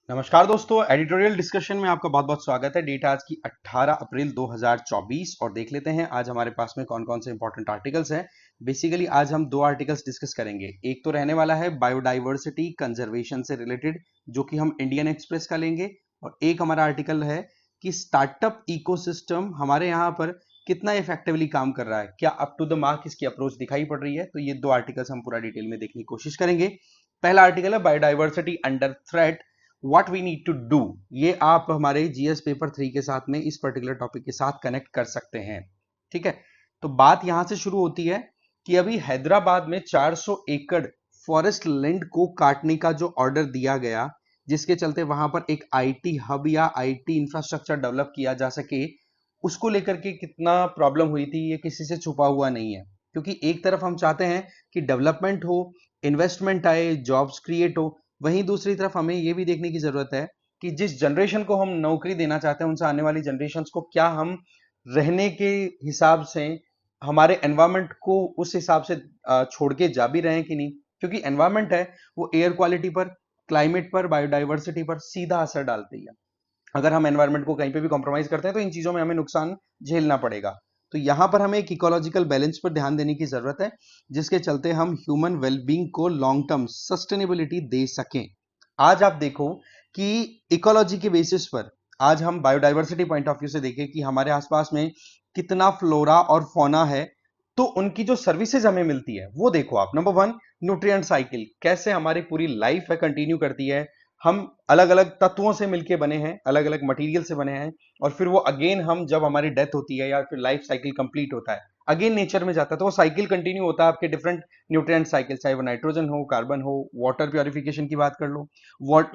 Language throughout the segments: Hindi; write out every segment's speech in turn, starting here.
नमस्कार दोस्तों, एडिटोरियल डिस्कशन में आपका बहुत बहुत स्वागत है। डेट आज की 18 अप्रैल 2024 और देख लेते हैं आज हमारे पास में कौन कौन से इंपॉर्टेंट आर्टिकल्स हैं। बेसिकली आज हम दो आर्टिकल्स डिस्कस करेंगे। एक तो रहने वाला है बायोडाइवर्सिटी कंजर्वेशन से रिलेटेड, जो कि हम इंडियन एक्सप्रेस का लेंगे, और एक हमारा आर्टिकल है कि स्टार्टअप इकोसिस्टम हमारे यहाँ पर कितना इफेक्टिवली काम कर रहा है, क्या अप टू द मार्क इसकी अप्रोच दिखाई पड़ रही है। तो ये दो आर्टिकल्स हम पूरा डिटेल में देखने की कोशिश करेंगे। पहला आर्टिकल है biodiversity under threat, what we need to do. ये आप हमारे जीएस पेपर 3 के साथ में इस पर्टिकुलर टॉपिक के साथ कनेक्ट कर सकते हैं। ठीक है, तो बात यहां से शुरू होती है कि अभी हैदराबाद में 400 एकड़ फॉरेस्ट लैंड को काटने का जो ऑर्डर दिया गया, जिसके चलते वहां पर एक आईटी हब या आईटी इंफ्रास्ट्रक्चर डेवलप किया जा सके, उसको लेकर के कितना प्रॉब्लम हुई थी ये किसी से छुपा हुआ नहीं है। क्योंकि एक तरफ हम चाहते हैं कि डेवलपमेंट हो, इन्वेस्टमेंट आए, जॉब्स क्रिएट हो, वहीं दूसरी तरफ हमें यह भी देखने की जरूरत है कि जिस जनरेशन को हम नौकरी देना चाहते हैं, उनसे आने वाली जनरेशन को क्या हम रहने के हिसाब से हमारे एनवायरमेंट को उस हिसाब से छोड़ के जा भी रहे हैं कि नहीं। क्योंकि एनवायरमेंट है वो एयर क्वालिटी पर, क्लाइमेट पर, बायोडाइवर्सिटी पर सीधा असर डालती है। अगर हम एनवायरमेंट को कहीं पे भी कॉम्प्रोमाइज करते हैं तो इन चीजों में हमें नुकसान झेलना पड़ेगा। तो यहां पर हमें एक इकोलॉजिकल बैलेंस पर ध्यान देने की जरूरत है, जिसके चलते हम ह्यूमन वेलबींग को लॉन्ग टर्म सस्टेनेबिलिटी दे सकें। आज आप देखो कि इकोलॉजी के बेसिस पर आज हम बायोडाइवर्सिटी पॉइंट ऑफ व्यू से देखें कि हमारे आसपास में कितना फ्लोरा और फौना है, तो उनकी जो सर्विसेज हमें मिलती है वो देखो आप। नंबर वन, न्यूट्रिएंट साइकिल, कैसे हमारी पूरी लाइफ है कंटिन्यू करती है। हम अलग अलग तत्वों से मिलके बने हैं, अलग अलग मटेरियल से बने हैं, और फिर वो अगेन हम जब हमारी डेथ होती है या फिर लाइफ साइकिल कंप्लीट होता है, अगेन नेचर में जाता है, तो वो साइकिल कंटिन्यू होता है आपके डिफरेंट न्यूट्रिएंट साइकिल, चाहे वो नाइट्रोजन हो, कार्बन हो, वाटर प्योरिफिकेशन की बात कर लो,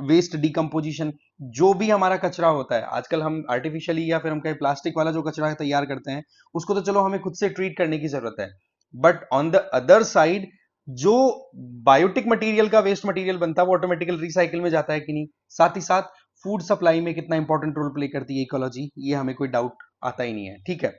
वेस्ट डिकम्पोजिशन, जो भी हमारा कचरा होता है। आजकल हम आर्टिफिशियली या फिर हम कहीं प्लास्टिक वाला जो कचरा तैयार करते हैं, उसको तो चलो हमें खुद से ट्रीट करने की जरूरत है, but on the other side जो बायोटिक मटेरियल का वेस्ट मटेरियल बनता है वो ऑटोमेटिकल रिसाइकिल में जाता है कि नहीं। साथ ही साथ फूड सप्लाई में कितना इंपॉर्टेंट रोल प्ले करती है इकोलॉजी, ये हमें कोई डाउट आता ही नहीं है। ठीक है,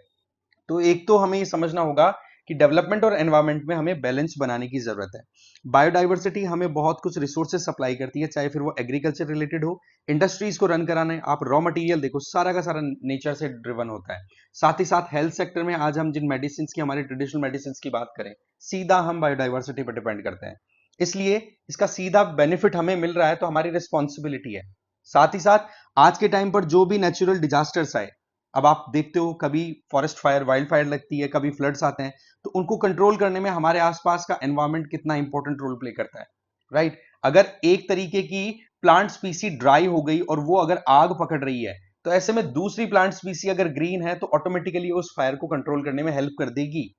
तो एक तो हमें ये समझना होगा कि डेवलपमेंट और एनवायरनमेंट में हमें बैलेंस बनाने की जरूरत है। बायोडाइवर्सिटी हमें बहुत कुछ रिसोर्सेज सप्लाई करती है, चाहे फिर वो एग्रीकल्चर रिलेटेड हो, इंडस्ट्रीज को रन कराना है, आप रॉ मटेरियल देखो, सारा का सारा नेचर से ड्रिवन होता है। साथ ही साथ हेल्थ सेक्टर में आज हम जिन मेडिसिन की, हमारे ट्रेडिशनल मेडिसिन की बात करें, सीधा हम बायोडाइवर्सिटी पर डिपेंड करते हैं। इसलिए इसका सीधा बेनिफिट हमें मिल रहा है, तो हमारी रिस्पॉन्सिबिलिटी है। साथ ही साथ आज के टाइम पर जो भी नेचुरल डिजास्टर्स आए, अब आप देखते हो कभी फॉरेस्ट फायर, वाइल्ड फायर लगती है, कभी फ्लड्स आते हैं, तो उनको कंट्रोल करने में हमारे आसपास का एनवायरनमेंट कितना इंपॉर्टेंट रोल प्ले करता है। राइट, अगर एक तरीके की प्लांट स्पीसी ड्राई हो गई और वो अगर आग पकड़ रही है, तो ऐसे में दूसरी प्लांट स्पीसी अगर ग्रीन है तो ऑटोमेटिकली उस फायर को कंट्रोल करने में हेल्प कर देगी।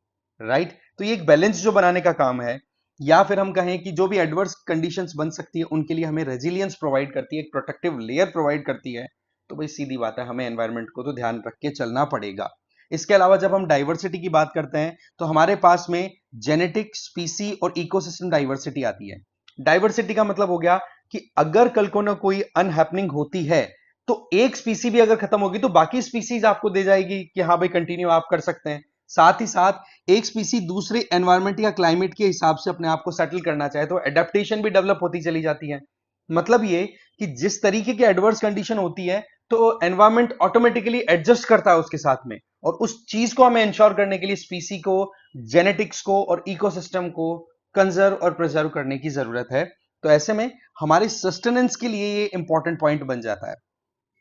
राइट, तो ये एक बैलेंस जो बनाने का काम है, या फिर हम कहें कि जो भी एडवर्स कंडीशंस बन सकती है उनके लिए हमें रेजिलियंस प्रोवाइड करती है, एक प्रोटेक्टिव लेयर प्रोवाइड करती है। तो भाई सीधी बात है, हमें एनवायरनमेंट को तो ध्यान रख के चलना पड़ेगा। इसके अलावा जब हम डाइवर्सिटी की बात करते हैं तो हमारे पास में जेनेटिक, स्पीसी और इकोसिस्टम डाइवर्सिटी आती है। डाइवर्सिटी का मतलब हो गया कि अगर कल को ना कोई अनहैपनिंग होती है, तो एक स्पीसी भी अगर खत्म होगी तो बाकी स्पीसीज आपको दे जाएगी कि हाँ भाई कंटिन्यू आप कर सकते हैं। साथ ही साथ एक स्पीसी दूसरे एनवायरनमेंट या क्लाइमेट के हिसाब से अपने आप को सेटल करना चाहे तो एडेप्टेशन भी डेवलप होती चली जाती है। मतलब ये कि जिस तरीके की एडवर्स कंडीशन होती है, तो एनवायरनमेंट ऑटोमेटिकली एडजस्ट करता है उसके साथ में, और उस चीज को हमें इंश्योर करने के लिए स्पीसी को, जेनेटिक्स को और इकोसिस्टम को कंजर्व और प्रिजर्व करने की जरूरत है। तो ऐसे में हमारे सस्टेनेंस के लिए ये इंपॉर्टेंट पॉइंट बन जाता है।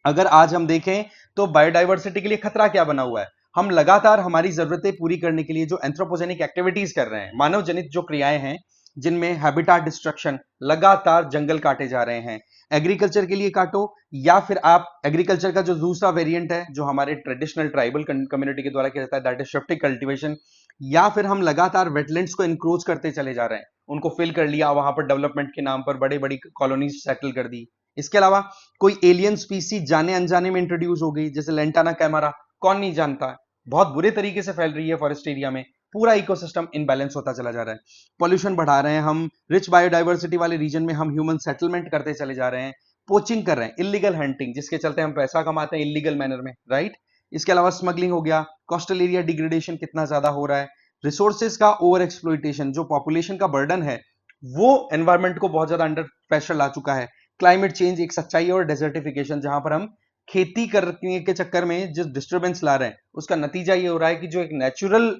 अगर आज हम देखें तो बायोडाइवर्सिटी के लिए खतरा क्या बना हुआ है, हम लगातार हमारी जरूरतें पूरी करने के लिए जो एंथ्रोपोजेनिक एक्टिविटीज कर रहे हैं, मानव जनित जो क्रियाएं हैं, जिनमें हैबिटाट डिस्ट्रक्शन, लगातार जंगल काटे जा रहे हैं, एग्रीकल्चर के लिए काटो, या फिर आप एग्रीकल्चर का जो दूसरा वेरिएंट है जो हमारे ट्रेडिशनल ट्राइबल कम्युनिटी के द्वारा किया जाता है, दैट इज शिफ्टिंग कल्टीवेशन, या फिर हम लगातार वेटलैंड्स को इंक्रोच करते चले जा रहे हैं, उनको फिल कर लिया, वहां पर डेवलपमेंट के नाम पर बड़ी बड़ी कॉलोनीज सेटल कर दी। इसके अलावा कोई एलियन स्पीसी जाने अनजाने में इंट्रोड्यूस हो गई, जैसे लेंटाना कैमरा, कौन नहीं जानता है, बहुत बुरे तरीके से फैल रही है फॉरेस्ट एरिया में, पूरा इकोसिस्टम इनबैलेंस होता चला जा रहा है। पॉल्यूशन बढ़ा रहे हैं हम, रिच बायोडाइवर्सिटी वाले रीजन में हम ह्यूमन सेटलमेंट करते चले जा रहे हैं, पोचिंग कर रहे हैं, इलीगल हंटिंग, जिसके चलते हम पैसा कमाते हैं इलीगल मैनर में। राइट, इसके अलावा स्मगलिंग हो गया, कोस्टल एरिया डिग्रेडेशन कितना ज्यादा हो रहा है, रिसोर्सेज का ओवर एक्सप्लॉइटेशन, जो पॉपुलेशन का बर्डन है वो एनवायरमेंट को बहुत ज्यादा अंडर प्रेशर ला चुका है। क्लाइमेट चेंज एक सच्चाई है और डेजर्टिफिकेशन, जहां पर हम खेती करने के चक्कर में जो डिस्टर्बेंस ला रहे हैं उसका नतीजा ये हो रहा है कि जो एक नेचुरल,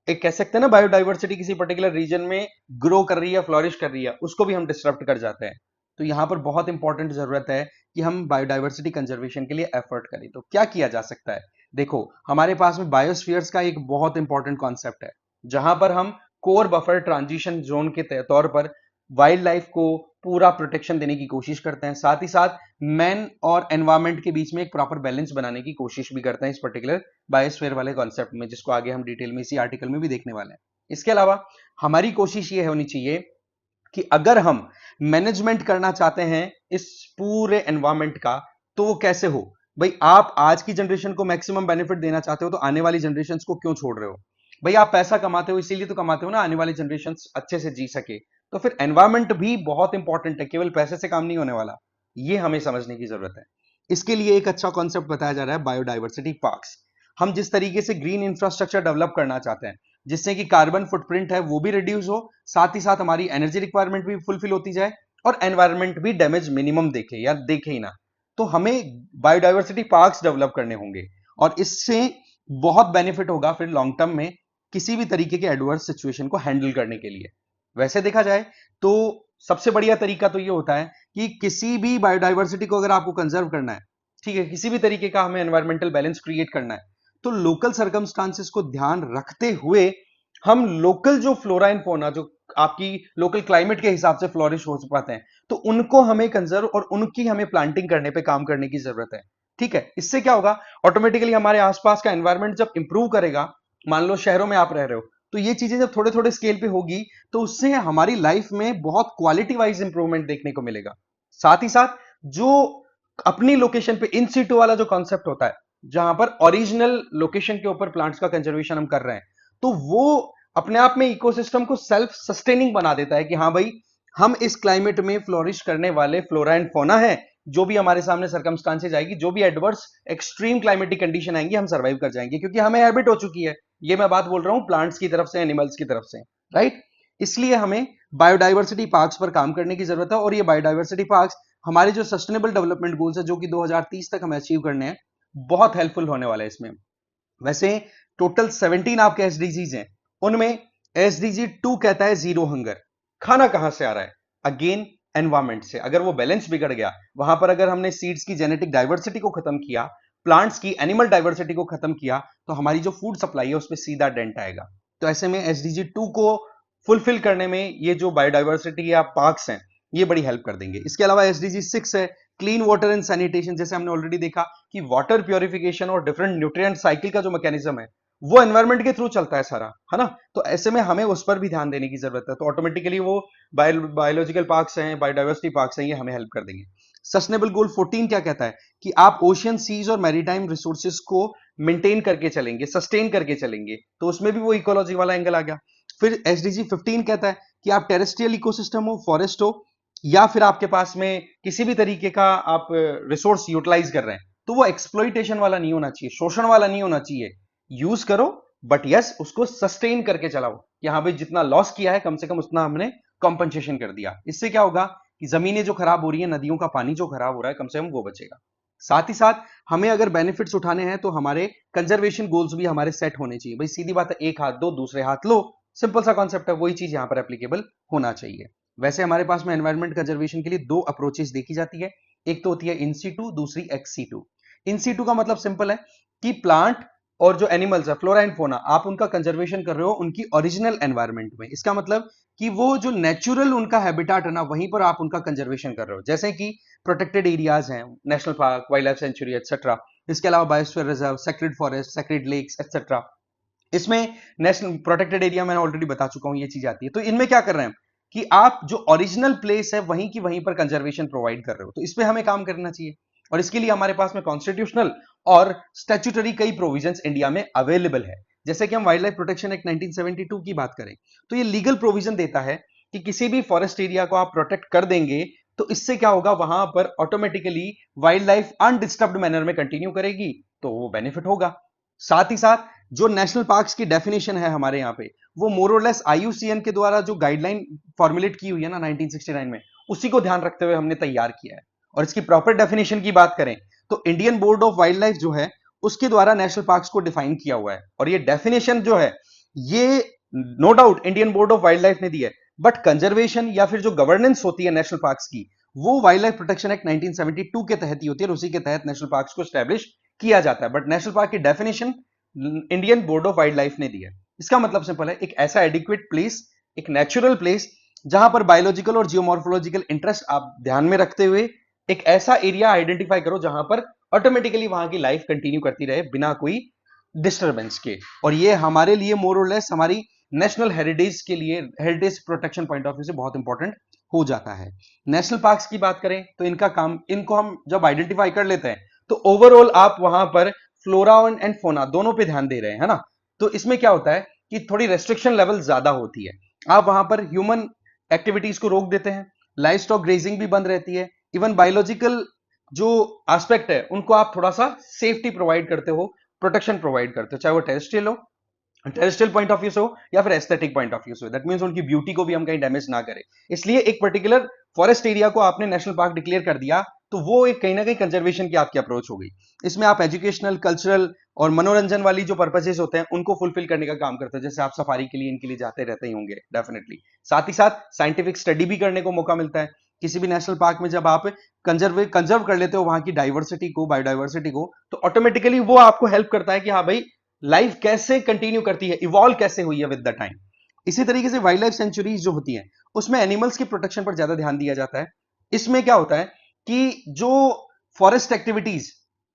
एक कह सकते हैं ना, बायोडाइवर्सिटी किसी पर्टिकुलर रीजन में ग्रो कर रही है, फ्लोरिश कर रही है, उसको भी हम डिस्टर्ब कर जाते हैं। तो यहां पर बहुत इंपॉर्टेंट जरूरत है कि हम बायोडाइवर्सिटी कंजर्वेशन के लिए एफर्ट करें। तो क्या किया जा सकता है? देखो, हमारे पास में बायोस्फीयर्स का एक बहुत इंपॉर्टेंट कॉन्सेप्ट है, जहां पर हम कोर बफर ट्रांजिशन जोन के तौर पर वाइल्ड लाइफ को पूरा प्रोटेक्शन देने की कोशिश करते हैं, साथ ही साथ मैन और एनवायरमेंट के बीच में एक प्रॉपर बैलेंस बनाने की कोशिश भी करते हैं इस पर्टिकुलर बायोस्फीयर वाले कॉन्सेप्ट में, जिसको आगे हम डिटेल में इसी आर्टिकल में भी देखने वाले हैं। इसके अलावा हमारी कोशिश ये होनी चाहिए कि अगर हम मैनेजमेंट करना चाहते हैं इस पूरे एनवायरमेंट का, तो वो कैसे हो? भाई, आप आज की जनरेशन को मैक्सिमम बेनिफिट देना चाहते हो, तो आने वाली जनरेशन को क्यों छोड़ रहे हो? भाई, आप पैसा कमाते हो इसीलिए तो कमाते हो ना, आने वाली जनरेशन अच्छे से जी सके। तो फिर एनवायरमेंट भी बहुत इंपॉर्टेंट है, केवल पैसे से काम नहीं होने वाला। ये हमें समझने की जरूरत है। इसके लिए एक अच्छा कॉन्सेप्ट बताया जा रहा है, बायोडाइवर्सिटी पार्क्स। हम जिस तरीके से ग्रीन इंफ्रास्ट्रक्चर डेवलप करना चाहते हैं, जिससे कि कार्बन फुटप्रिंट है वो भी रिड्यूस हो, साथ ही साथ हमारी एनर्जी रिक्वायरमेंट भी फुलफिल होती जाए, और एनवायरनमेंट भी डैमेज मिनिमम देखे या देखे ही ना, तो हमें बायोडाइवर्सिटी पार्क्स डेवलप करने होंगे। और इससे बहुत बेनिफिट होगा फिर लॉन्ग टर्म में किसी भी तरीके के एडवर्स सिचुएशन को हैंडल करने के लिए। वैसे देखा जाए तो सबसे बढ़िया तरीका तो ये होता है कि किसी भी बायोडाइवर्सिटी को अगर आपको कंजर्व करना है, ठीक है, किसी भी तरीके का हमें एनवायरमेंटल बैलेंस क्रिएट करना है, तो लोकल सर्कमस्टांसेस को ध्यान रखते हुए हम लोकल जो फ्लोरा एंड फोना, जो आपकी लोकल क्लाइमेट के हिसाब से फ्लोरिश हो पाते हैं, तो उनको हमें कंजर्व और उनकी हमें प्लांटिंग करने पे काम करने की जरूरत है। ठीक है, इससे क्या होगा, ऑटोमेटिकली हमारे आसपास का एनवायरमेंट जब इंप्रूव करेगा, मान लो शहरों में आप रह रहे हो, तो ये चीजें जब थोड़े थोड़े स्केल पे होगी, तो उससे हमारी लाइफ में बहुत क्वालिटी वाइज इंप्रूवमेंट देखने को मिलेगा। साथ ही साथ जो अपनी लोकेशन पे इन सीटू वाला जो कॉन्सेप्ट होता है, जहां पर ओरिजिनल लोकेशन के ऊपर प्लांट्स का कंजर्वेशन हम कर रहे हैं, तो वो अपने आप में इकोसिस्टम को सेल्फ सस्टेनिंग बना देता है कि हाँ भाई, हम इस क्लाइमेट में फ्लोरिश करने वाले फ्लोरा एंड फोना है, जो भी हमारे सामने सर्कमस्टांसेस आएगी, जो भी एडवर्स एक्सट्रीम क्लाइमेटिक कंडीशन आएंगी, हम सर्वाइव कर जाएंगे, क्योंकि हमें हैबिट हो चुकी है। ये मैं बात बोल रहा हूं प्लांट्स की तरफ से, एनिमल्स की तरफ से, राइट। इसलिए हमें बायोडाइवर्सिटी पार्क्स पर काम करने की जरूरत है, और ये बायोडाइवर्सिटी पार्क्स हमारे जो सस्टेनेबल डेवलपमेंट गोल्स है, जो कि 2030 तक हमें अचीव करने हैं, बहुत हेल्पफुल होने वाला है इसमें। वैसे टोटल 17 आपके एसडीजीज हैं, उनमें एसडीजी 2 कहता है जीरो हंगर। खाना कहां से आ रहा है? अगेन एनवायरमेंट से। अगर वो बैलेंस बिगड़ गया, वहां पर अगर हमने सीड्स की जेनेटिक डाइवर्सिटी को खत्म किया, प्लांट्स की एनिमल डाइवर्सिटी को खत्म किया, तो हमारी जो फूड सप्लाई है उसमें सीधा डेंट आएगा। तो ऐसे में एसडीजी 2 को फुलफिल करने में ये जो बायोडाइवर्सिटी या पार्क्स हैं, ये बड़ी हेल्प कर देंगे। इसके अलावा एसडीजी 6 है क्लीन वाटर एंड सैनिटेशन। जैसे हमने ऑलरेडी देखा कि वाटर प्योरिफिकेशन और डिफरेंट न्यूट्रिएंट साइकिल का जो मैकेनिज्म है, वो एनवायरमेंट के थ्रू चलता है सारा, है ना। तो ऐसे में हमें उस पर भी ध्यान देने की जरूरत है। तो ऑटोमेटिकली वो बायोलॉजिकल पार्क्स हैं, बायोडाइवर्सिटी पार्क्स हैं, ये हमें हेल्प कर देंगे। सस्टेनेबल गोल 14 क्या कहता है कि आप ओशियन, सीज और मैरीटाइम रिसोर्सेज को मेंटेन करके चलेंगे, सस्टेन करके चलेंगे, तो उसमें भी वो इकोलॉजी वाला एंगल आ गया। फिर एसडीजी 15 कहता है कि आप टेरेस्ट्रियल इकोसिस्टम हो, फॉरेस्ट हो, या फिर आपके पास में किसी भी तरीके का आप रिसोर्स यूटिलाइज कर रहे हैं, तो वो एक्सप्लॉइटेशन वाला नहीं होना चाहिए, शोषण वाला नहीं होना चाहिए। यूज करो, बट यस, उसको सस्टेन करके चलाओ कि हाँ भाई, जितना लॉस किया है कम से कम उतना हमने कॉम्पनसेशन कर दिया। इससे क्या होगा कि जमीनें जो खराब हो रही है, नदियों का पानी जो खराब हो रहा है, कम से कम वो बचेगा। साथ ही साथ हमें अगर बेनिफिट्स उठाने हैं, तो हमारे कंजर्वेशन गोल्स भी हमारे सेट होने चाहिए। भाई सीधी बात है, एक हाथ दो दूसरे हाथ लो, सिंपल सा कॉन्सेप्ट है, वही चीज यहां पर एप्लीकेबल होना चाहिए। वैसे हमारे पास में एनवायरमेंट कंजर्वेशन के लिए दो अप्रोचेस देखी जाती है। एक तो होती है इन सीटू, दूसरी एक्स सीटू। इन सीटू का मतलब सिंपल है कि प्लांट और जो एनिमल्स है, फ्लोरा एंड फोना, आप उनका कंजर्वेशन कर रहे हो उनकी ओरिजिनल एनवायरमेंट में। इसका मतलब कि वो जो नेचुरल उनका हैबिटाट है ना, वहीं पर आप उनका कंजर्वेशन कर रहे हो। जैसे कि प्रोटेक्टेड एरियाज हैं, national park, wildlife sanctuary etcetera. इसके अलावा biosphere reserve, sacred forest, sacred lakes etcetera. इसमें नेशनल प्रोटेक्टेड एरिया मैंने ऑलरेडी बता चुका हूं, ये चीज आती है। तो इनमें क्या कर रहे हैं कि आप जो ओरिजिनल प्लेस है वहीं की वहीं पर कंजर्वेशन प्रोवाइड कर रहे हो, तो इस पे हमें काम करना चाहिए। और इसके लिए हमारे पास में कॉन्स्टिट्यूशनल और स्टैट्यूटरी कई प्रोविजंस इंडिया में अवेलेबल है। जैसे कि हम वाइल्ड लाइफ प्रोटेक्शन एक्ट 1972 की बात करें, तो ये लीगल प्रोविजन देता है कि किसी भी फॉरेस्ट एरिया को आप प्रोटेक्ट कर देंगे, तो इससे क्या होगा, वहां पर automatically wild life undisturbed manner में कंटिन्यू करेगी, तो वो बेनिफिट होगा। साथ ही साथ जो नेशनल पार्क्स की डेफिनेशन है हमारे यहाँ पे, वो मोर और लेस आईयूसीएन के द्वारा जो गाइडलाइन फॉर्मुलेट की हुई है ना 1969 में, उसी को ध्यान रखते हुए हमने तैयार किया है। और इसकी प्रॉपर डेफिनेशन की बात करें तो Indian board of wild life जो है उसके द्वारा नेशनल पार्क्स को डिफाइन किया हुआ है, और ये डेफिनेशन जो है ये no doubt Indian board of wildlife ने दी है, बट कंजर्वेशन या फिर जो गवर्नेंस होती है नेशनल पार्क्स की वो वाइल्ड लाइफ प्रोटेक्शन एक्ट 1972 के तहत ही होती है, और उसी के तहत नेशनल पार्क्स को स्टैब्लिश किया जाता है। बट नेशनल पार्क की definition Indian board of wildlife ने दी है। इसका मतलब सिंपल है, एक ऐसा एडिक्वेट प्लेस, एक नेचुरल प्लेस जहां पर बायोलॉजिकल और जियोमॉर्फोलॉजिकल इंटरेस्ट आप ध्यान में रखते हुए एक ऐसा एरिया आइडेंटिफाई करो जहां पर ऑटोमेटिकली वहां की लाइफ कंटिन्यू करती रहे बिना कोई डिस्टरबेंस के। और ये हमारे लिए मोर और लेस हमारी नेशनल हेरिटेज के लिए, heritage protection point of view से बहुत इंपॉर्टेंट हो जाता है। नेशनल पार्क्स की बात करें तो इनका काम, इनको हम जब आइडेंटिफाई कर लेते हैं तो ओवरऑल आप वहां पर फ्लोरा एंड फोना दोनों पे ध्यान दे रहे हैं, है ना। तो इसमें क्या होता है कि थोड़ी रेस्ट्रिक्शन लेवल ज्यादा होती है, आप वहां पर ह्यूमन एक्टिविटीज को रोक देते हैं, लाइव स्टॉक ग्रेजिंग भी बंद रहती है, इवन बायोलॉजिकल जो एस्पेक्ट है उनको आप थोड़ा सा सेफ्टी प्रोवाइड करते हो, प्रोटेक्शन प्रोवाइड करते हो, चाहे वो टेरेस्ट्रियल हो, टेरेस्ट्रियल पॉइंट ऑफ व्यू से हो या फिर एस्थेटिक पॉइंट ऑफ व्यू से हो। दैट मींस उनकी ब्यूटी को भी हम कहीं डैमेज ना करें। इसलिए एक पर्टिकुलर फॉरेस्ट एरिया को आपने नेशनल पार्क डिक्लेयर कर दिया तो वो एक कहीं ना कहीं कंजर्वेशन की आपकी अप्रोच हो गई। इसमें आप एजुकेशनल, कल्चरल और मनोरंजन वाली जो पर्पसेस होते हैं उनको फुलफिल करने का काम करते हैं, जैसे आप सफारी के लिए इनके लिए जाते रहते ही होंगे डेफिनेटली। साथ ही साथ साइंटिफिक स्टडी भी करने को मौका मिलता है किसी भी नेशनल पार्क में। जब आप कंजर्व कर लेते हो वहां की डाइवर्सिटी को, बायोडाइवर्सिटी को, तो ऑटोमेटिकली वो आपको हेल्प करता है कि हाँ भाई लाइफ कैसे कंटिन्यू करती है, इवॉल्व कैसे हुई है विद द टाइम। इसी तरीके से वाइल्ड लाइफ सेंचुरीज जो होती हैं उसमें एनिमल्स के प्रोटेक्शन पर ज्यादा ध्यान दिया जाता है। इसमें क्या होता है कि जो फॉरेस्ट एक्टिविटीज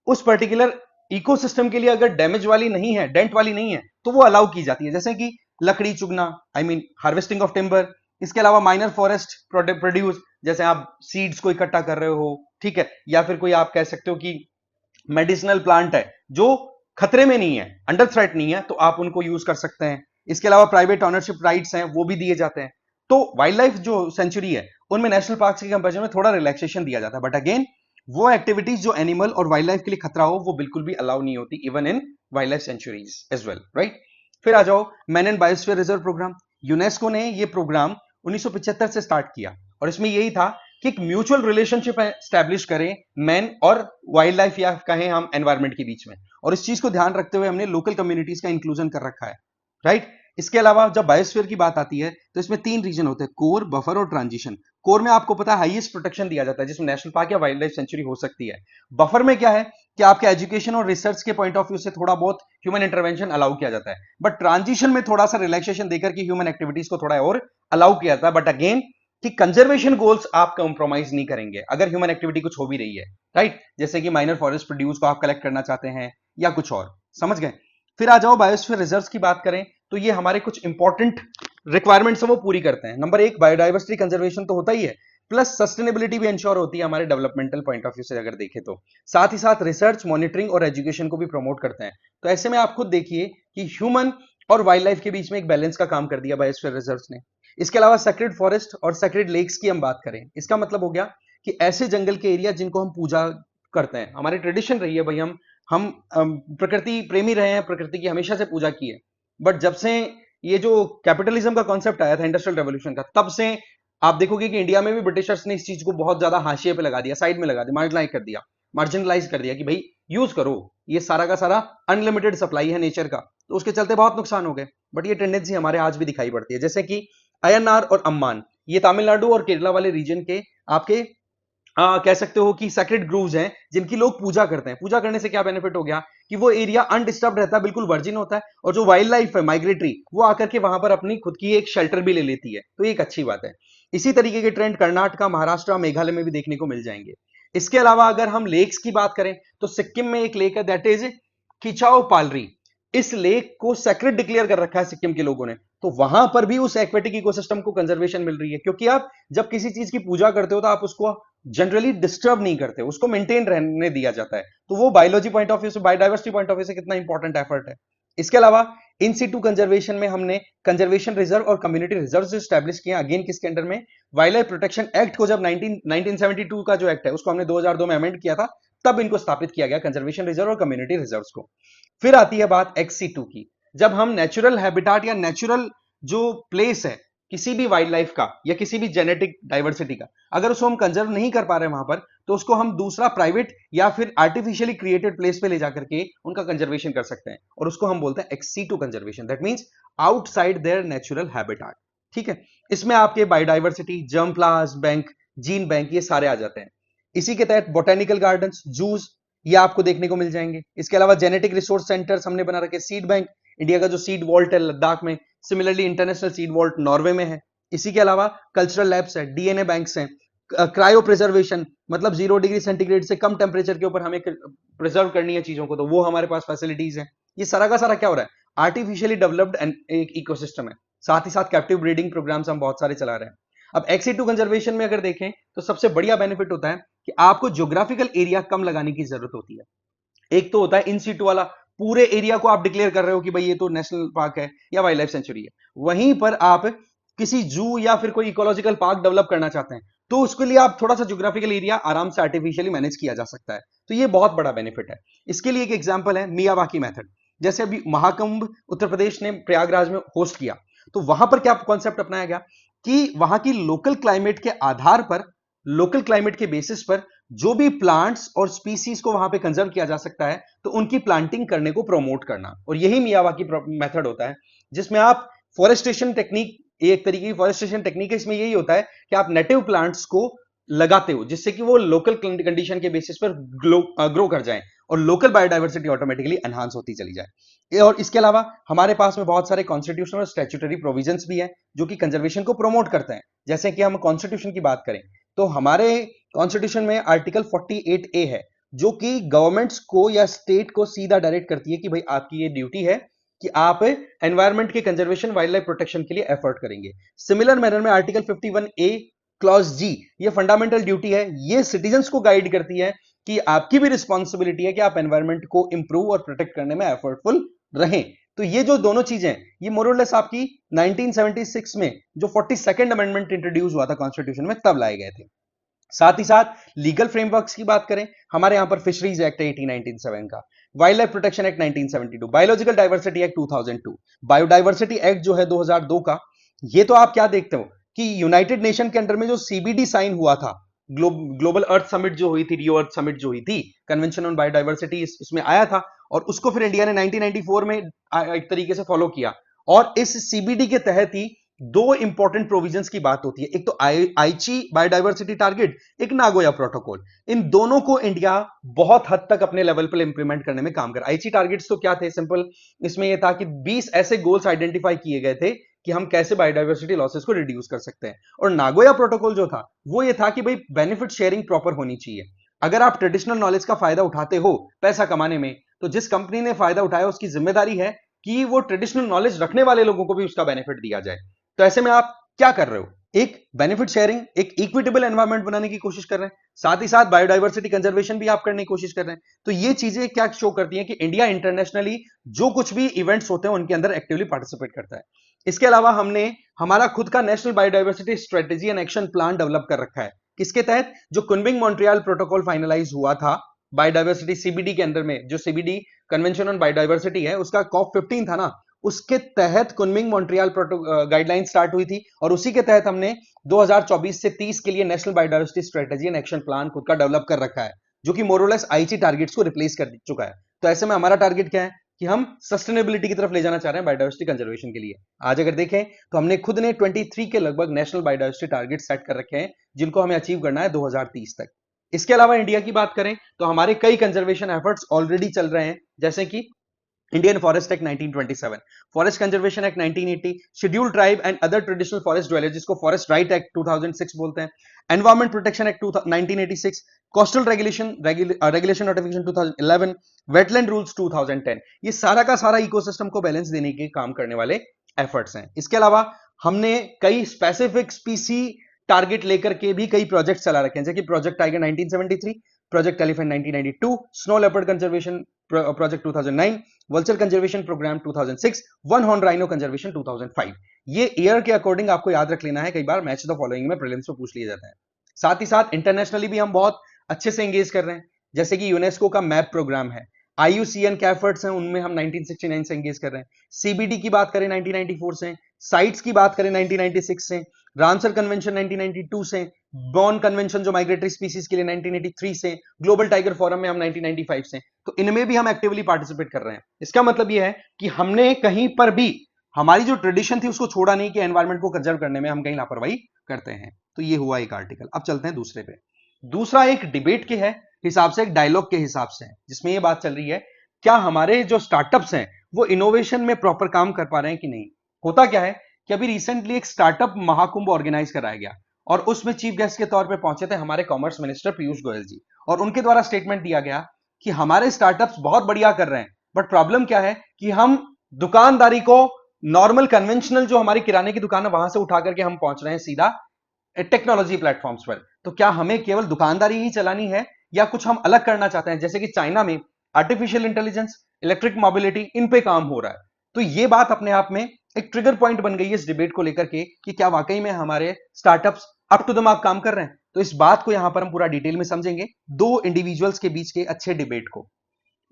उस पर्टिकुलर इकोसिस्टम के लिए अगर डैमेज वाली नहीं है, डेंट वाली नहीं है, तो वो अलाउ की जाती है, जैसे कि लकड़ी चुगना, I mean harvesting of timber. इसके अलावा माइनर फॉरेस्ट प्रोड्यूस, जैसे आप सीड्स को इकट्ठा कर रहे हो, ठीक है, या फिर कोई आप कह सकते हो कि मेडिसिनल प्लांट है जो खतरे में नहीं है, अंडर थ्रेट नहीं है, तो आप उनको यूज कर सकते हैं। इसके अलावा प्राइवेट ऑनरशिप राइट्स हैं वो भी दिए जाते हैं। तो वाइल्ड लाइफ जो सेंचुरी है उनमें नेशनल पार्क के कंपेरिजन में थोड़ा रिलैक्सेशन दिया जाता है, बट अगेन वो एक्टिविटीज जो एनिमल और वाइल्ड लाइफ के लिए खतरा हो वो बिल्कुल भी अलाउ नहीं होती, even in wildlife sanctuaries as well, right. फिर आ जाओ man and biosphere reserve programme. UNESCO ने ये प्रोग्राम 1975 से स्टार्ट किया, और इसमें यही था कि एक म्यूचुअल रिलेशनशिप स्टैब्लिश करें मैन और वाइल्ड लाइफ या कहें हम एनवायरमेंट के बीच में, और इस चीज को ध्यान रखते हुए हमने लोकल कम्युनिटीज का इंक्लूजन कर रखा है, राइट। इसके अलावा जब बायोस्फीयर की बात आती है तो इसमें 3 रीजन होते हैं, कोर, बफर और ट्रांजिशन। कोर में आपको पता है हाईएस्ट प्रोटेक्शन दिया जाता है जिसमें नेशनल पार्क या वाइल्ड लाइफ सेंचुरी हो सकती है। बफर में क्या है कि आपके एजुकेशन और रिसर्च के पॉइंट ऑफ व्यू से थोड़ा बहुत ह्यूमन इंटरवेंशन अलाउ किया जाता है, बट ट्रांजिशन में थोड़ा सा रिलैक्सेशन देकर के ह्यूमन एक्टिविटीज को थोड़ा और अलाउ किया जाता है, बट अगेन कि कंजर्वेशन गोल्स आप कॉम्प्रोमाइज नहीं करेंगे अगर ह्यूमन एक्टिविटी कुछ हो भी रही है, राइट। जैसे कि माइनर फॉरेस्ट प्रोड्यूस को आप कलेक्ट करना चाहते हैं या कुछ और, समझ गए। फिर आ जाओ बायोस्फीयर रिजर्व्स की बात करें तो ये हमारे कुछ इंपॉर्टेंट रिक्वायरमेंट्स है वो पूरी करते हैं। नंबर 1 बायोडाइवर्सिटी कंजर्वेशन तो होता ही है, प्लस सस्टेनेबिलिटी भी इंश्योर होती है हमारे डेवलपमेंटल पॉइंट ऑफ व्यू से अगर देखें तो। साथ ही साथ रिसर्च, मॉनिटरिंग और एजुकेशन को भी प्रमोट करते हैं। तो ऐसे में आप खुद देखिए कि ह्यूमन और वाइल्ड लाइफ के बीच में एक बैलेंस का काम कर दिया बायोस्फीयर रिजर्व्स ने। इसके अलावा सेक्रेड फॉरेस्ट और सेक्रेड लेक्स की हम बात करें, इसका मतलब हो गया कि ऐसे जंगल के एरिया जिनको हम पूजा करते हैं। हमारी ट्रेडिशन रही है भाई, हम प्रकृति प्रेमी रहे हैं, प्रकृति की हमेशा से पूजा की है, बट जब से ये जो कैपिटलिज्म का कॉन्सेप्ट आया था इंडस्ट्रियल रेवोल्यूशन का, तब से आप देखोगे कि इंडिया में भी ब्रिटिशर्स ने इस चीज को बहुत ज्यादा हाशिए पे लगा दिया, साइड में लगा दिया, मार्जिनलाइज कर दिया कि भाई यूज करो, ये सारा का सारा अनलिमिटेड सप्लाई है नेचर का, तो उसके चलते बहुत नुकसान हो गए। बट ये टेंडेंसी हमारे आज भी दिखाई पड़ती है, जैसे कि अयनार और अम्मान, ये तमिलनाडु और केरला वाले रीजन के आपके कह सकते हो कि सेक्रेड ग्रूव्स हैं जिनकी लोग पूजा करते हैं। पूजा करने से क्या बेनिफिट हो गया कि वो एरिया अनडिस्टर्ब रहता है, बिल्कुल वर्जिन होता है, और जो वाइल्ड लाइफ है माइग्रेटरी वो आकर के वहां पर अपनी खुद की एक शेल्टर भी ले लेती है, तो ये एक अच्छी बात है। इसी तरीके के ट्रेंड कर्नाटका, महाराष्ट्र, मेघालय में भी देखने को मिल जाएंगे। इसके अलावा अगर हम लेक्स की बात करें तो सिक्किम में एक लेक है दैट इज खिचाओ पालरी। इस लेक को सेक्रेट डिक्लेयर कर रखा है सिक्किम के लोगों ने, तो वहां पर भी उस एक्वेटिक इकोसिस्टम को कंजर्वेशन मिल रही है, क्योंकि आप जब किसी चीज की पूजा करते हो तो आप उसको जनरली डिस्टर्ब नहीं करते, उसको मेंटेन रहने दिया जाता है। तो वो बायोलॉजी पॉइंट ऑफ व्यू से, बायोडाइवर्सिटी पॉइंट ऑफ व्यू से कितना इंपॉर्टेंट एफर्ट है। इसके अलावा इन सीटू कंजर्वेशन में हमने कंजर्वेशन रिजर्व और कम्युनिटी रिजर्व स्टैब्लिश किए, अगेन किसके अंडर में, वाइल्ड लाइफ प्रोटेक्शन एक्ट को जब 1972 का जो एक्ट है उसको हमने 2002 में अमेंड किया था, तब इनको स्थापित किया गया कंजर्वेशन रिजर्व और कम्युनिटी रिजर्व को। फिर आती है बात XC2 की, जब हम नेचुरल हैबिटाट या नेचुरल जो प्लेस है किसी भी वाइल्ड लाइफ का या किसी भी जेनेटिक डाइवर्सिटी का, अगर उसको हम कंजर्व नहीं कर पा रहे हैं वहां पर, तो उसको हम दूसरा प्राइवेट या फिर आर्टिफिशियली क्रिएटेड प्लेस पे ले जाकर के उनका कंजर्वेशन कर सकते हैं, और उसको हम बोलते हैं ex situ conservation. That means outside there natural habitat. ठीक है, इसमें आपके biodiversity, germ plasm bank, gene bank, ये सारे आ जाते हैं। इसी के तहत बोटेनिकल गार्डन्स, जूस, ये आपको देखने को मिल जाएंगे। इसके अलावा जेनेटिक रिसोर्स सेंटर्स हमने बना रखे, सीड बैंक, इंडिया का जो सीड वॉल्ट है लद्दाख में, similarly international seed vault Norway में है। इसी के अलावा कल्चरल लैब्स है, डीएनए बैंक्स हैं, क्रायो प्रिजर्वेशन, मतलब 0 डिग्री सेंटीग्रेड से कम टेम्परेचर के ऊपर हमें प्रिजर्व करनी है चीजों को, तो वो हमारे पास फैसिलिटीज है। ये सारा का सारा क्या हो रहा है, आर्टिफिशियली डेवलप्ड एक इकोसिस्टम है। साथ ही साथ कैप्टिव ब्रीडिंग प्रोग्राम्स हम बहुत सारे चला रहे हैं। अब एक्सीटू कंजर्वेशन में अगर देखें तो सबसे बढ़िया बेनिफिट होता है कि आपको ज्योग्राफिकल एरिया कम लगाने की जरूरत होती है। एक तो होता है इन सीटू वाला, पूरे एरिया को आप डिक्लेयर कर रहे हो कि भाई ये तो नेशनल पार्क है या वाइल्ड लाइफ सेंचुरी है। वहीं पर आप किसी जू या फिर कोई इकोलॉजिकल पार्क डेवलप करना चाहते हैं, तो उसके लिए आप थोड़ा सा ज्योग्राफिकल एरिया आराम से आर्टिफिशियली मैनेज किया जा सकता है। तो ये बहुत बड़ा बेनिफिट है। इसके लिए एक एग्जाम्पल है मियावाकी मेथड। जैसे अभी महाकुंभ उत्तर प्रदेश ने प्रयागराज में होस्ट किया, तो वहां पर क्या कॉन्सेप्ट अपनाया गया कि वहां की लोकल क्लाइमेट के आधार पर, लोकल क्लाइमेट के बेसिस पर जो भी प्लांट्स और स्पीसीज को वहां पे कंजर्व किया जा सकता है, तो उनकी प्लांटिंग करने को प्रमोट करना। और यही मियावाकी मेथड होता है, जिसमें आप फॉरेस्टेशन टेक्निक, एक तरीके की फॉरेस्टेशन टेक्निक है, इसमें यही होता है कि आप नेटिव प्लांट्स को लगाते हो जिससे कि वो लोकल कंडीशन के बेसिस पर ग्रो कर जाएं और लोकल बायोडाइवर्सिटी ऑटोमेटिकली एनहांस होती चली जाए। और इसके अलावा हमारे पास में बहुत सारे कॉन्स्टिट्यूशनल और स्टैट्यूटरी प्रोविजंस भी हैं जो कि कंजर्वेशन को प्रमोट करते हैं। जैसे कि हम कॉन्स्टिट्यूशन की बात करें तो हमारे कॉन्स्टिट्यूशन में आर्टिकल 48A है, जो कि गवर्नमेंट्स को या स्टेट को सीधा डायरेक्ट करती है कि भाई आपकी ये ड्यूटी है कि आप एनवायरमेंट के कंजर्वेशन, वाइल्ड लाइफ प्रोटेक्शन के लिए एफर्ट करेंगे। सिमिलर मैनर में आर्टिकल 51A क्लॉज जी, ये फंडामेंटल ड्यूटी है, ये सिटीजंस को गाइड करती है कि आपकी भी रिस्पॉन्सिबिलिटी है कि आप एनवायरमेंट को इंप्रूव और प्रोटेक्ट करने में एफर्टफुल रहें। तो ये जो दोनों चीजें, ये मोरलेस आपकी 1976 में जो 42nd अमेंडमेंट इंट्रोड्यूस हुआ था कॉन्स्टिट्यूशन में, तब लाए गए थे। साथ ही साथ लीगल फ्रेमवर्क्स की बात करें, हमारे यहां पर फिशरीज एक्ट है 1897 का, wild life protection act 1972, biological diversity act 2002, biodiversity act जो है 2002 का। ये तो आप क्या देखते हो कि यूनाइटेड नेशन के अंडर में जो सीबीडी साइन हुआ था, ग्लोबल अर्थ समिट जो हुई थी, रियो अर्थ समिट जो हुई थी, कन्वेंशन ऑन बायोडाइवर्सिटी इसमें आया था, और उसको फिर इंडिया ने 1994 में एक तरीके से फॉलो किया। और इस सीबीडी के तहत ही दो इंपॉर्टेंट प्रोविजंस की बात होती है, एक तो आईची बायोडाइवर्सिटी टारगेट, एक नागोया प्रोटोकॉल। इन दोनों को इंडिया बहुत हद तक अपने लेवल पर इंप्लीमेंट करने में काम कर। आईची टारगेट्स तो क्या थे, सिंपल, इसमें यह था कि 20 ऐसे गोल्स आइडेंटिफाई किए गए थे कि हम कैसे बायोडाइवर्सिटी लॉसेस को रिड्यूस कर सकते हैं। और नागोया प्रोटोकॉल जो था वो ये था कि भाई बेनिफिट शेयरिंग प्रॉपर होनी चाहिए। अगर आप ट्रेडिशनल नॉलेज का फायदा उठाते हो पैसा कमाने में, तो जिस कंपनी ने फायदा उठाया उसकी जिम्मेदारी है कि वो ट्रेडिशनल नॉलेज रखने वाले लोगों को भी उसका बेनिफिट दिया जाए। तो ऐसे में आप क्या कर रहे हो, एक बेनिफिट शेयरिंग, एक इक्विटेबल एनवायरनमेंट बनाने की कोशिश कर रहे हैं, साथ ही साथ बायोडाइवर्सिटी कंजर्वेशन भी आप करने की कोशिश कर रहे हैं। तो ये चीजें क्या शो करती हैं कि इंडिया इंटरनेशनली जो कुछ भी इवेंट्स होते हैं उनके अंदर एक्टिवली पार्टिसिपेट करता है। इसके अलावा हमने हमारा खुद का national biodiversity strategy and action plan develop कर रखा है, किसके तहत, जो कुनमिंग मॉन्ट्रियल प्रोटोकॉल फाइनलाइज हुआ था बायोडाइवर्सिटी सीबीडी के अंदर में, जो सीबीडी कन्वेंशन ऑन बायोडाइवर्सिटी है उसका कॉप 15 था ना, उसके तहत कुनमिंग मॉन्ट्रियल गाइडलाइन स्टार्ट हुई थी, और उसी के तहत हमने 2024 से 30 के लिए national biodiversity strategy and action plan खुद का डेवलप कर रखा है, जो कि मोरलेस आईची टारगेट्स को रिप्लेस कर चुका है। तो ऐसे में हमारा टारगेट क्या है कि हम सस्टेनेबिलिटी की तरफ ले जाना चाह रहे हैं बायोडाइवर्सिटी कंजर्वेशन के लिए। आज अगर देखें तो हमने खुद ने 23 के लगभग नेशनल बायोडाइवर्सिटी टारगेट सेट कर रखे हैं, जिनको हमें अचीव करना है 2030 तक। इसके अलावा इंडिया की बात करें तो हमारे कई कंजर्वेशन एफर्ट्स ऑलरेडी चल रहे हैं, जैसे कि Indian forest act 1927, forest conservation act 1980, scheduled tribe and other traditional forest dwellers जिसको फॉरेस्ट राइट एक्ट 2006 बोलते हैं, environment protection act 1986, coastal regulation notification 2011, wetland rules 2010। ये सारा का सारा इकोसिस्टम को बैलेंस देने के काम करने वाले एफर्ट्स हैं। इसके अलावा हमने कई स्पेसिफिक स्पीसी टारगेट लेकर के भी कई प्रोजेक्ट चला रखे हैं, जैसे कि project tiger 1973, project elephant 1992, snow leopard conservation project 2009, vulture conservation programme 2006, one horn rhino conservation 2005। ये ईयर के अकॉर्डिंग आपको याद रख लेना है, कई बार मैच द फॉलोइंग में प्रीलिम्स में पूछ लिया जाता है। साथ ही साथ इंटरनेशनली भी हम बहुत अच्छे से एंगेज कर रहे हैं, जैसे कि यूनेस्को का मैप प्रोग्राम है, IUCN के एफर्ट्स हैं उनमें हम 1969 से एंगेज कर रहे हैं। CBD की बात करें 1994 से, साइट्स की बात करें 1996 से, रामसर कन्वेंशन 1992 से, बॉन कन्वेंशन जो माइग्रेटरी स्पीसीज के लिए 1983 से, ग्लोबल टाइगर फोरम में हम 1995 से, तो इनमें भी हम एक्टिवली पार्टिसिपेट कर रहे हैं। इसका मतलब यह है कि हमने कहीं पर भी हमारी जो ट्रेडिशन थी उसको छोड़ा नहीं कि एनवायरमेंट को कंजर्व करने में हम कहीं लापरवाही करते हैं। तो ये हुआ एक आर्टिकल। अब चलते हैं दूसरे पे। दूसरा एक डिबेट के है हिसाब से, एक डायलॉग के हिसाब से है, जिसमें ये बात चल रही है क्या हमारे जो स्टार्टअप्स हैं वो इनोवेशन में प्रॉपर काम कर पा रहे हैं कि नहीं। होता क्या है कि अभी रिसेंटली एक स्टार्टअप महाकुंभ ऑर्गेनाइज कराया गया और उसमें चीफ गेस्ट के तौर पे पहुंचे थे हमारे कॉमर्स मिनिस्टर पीयूष गोयल जी, और उनके द्वारा स्टेटमेंट दिया गया कि हमारे स्टार्टअप्स बहुत बढ़िया कर रहे हैं, बट प्रॉब्लम क्या है कि हम दुकानदारी को नॉर्मल कन्वेंशनल जो हमारी किराने की दुकान है वहां से उठा करके हम पहुंच रहे हैं सीधा टेक्नोलॉजी प्लेटफॉर्म्स पर। तो क्या हमें केवल दुकानदारी ही चलानी है या कुछ हम अलग करना चाहते हैं, जैसे कि चाइना में आर्टिफिशियल इंटेलिजेंस, इलेक्ट्रिक मोबिलिटी, इन पे काम हो रहा है। तो ये बात अपने आप में एक ट्रिगर पॉइंट बन गई है इस डिबेट को लेकर के कि क्या वाकई में हमारे startups up to the mark काम कर रहे हैं। तो इस बात को यहां पर हम पूरा डिटेल में समझेंगे, दो इंडिविजुअल्स के बीच के अच्छे डिबेट को।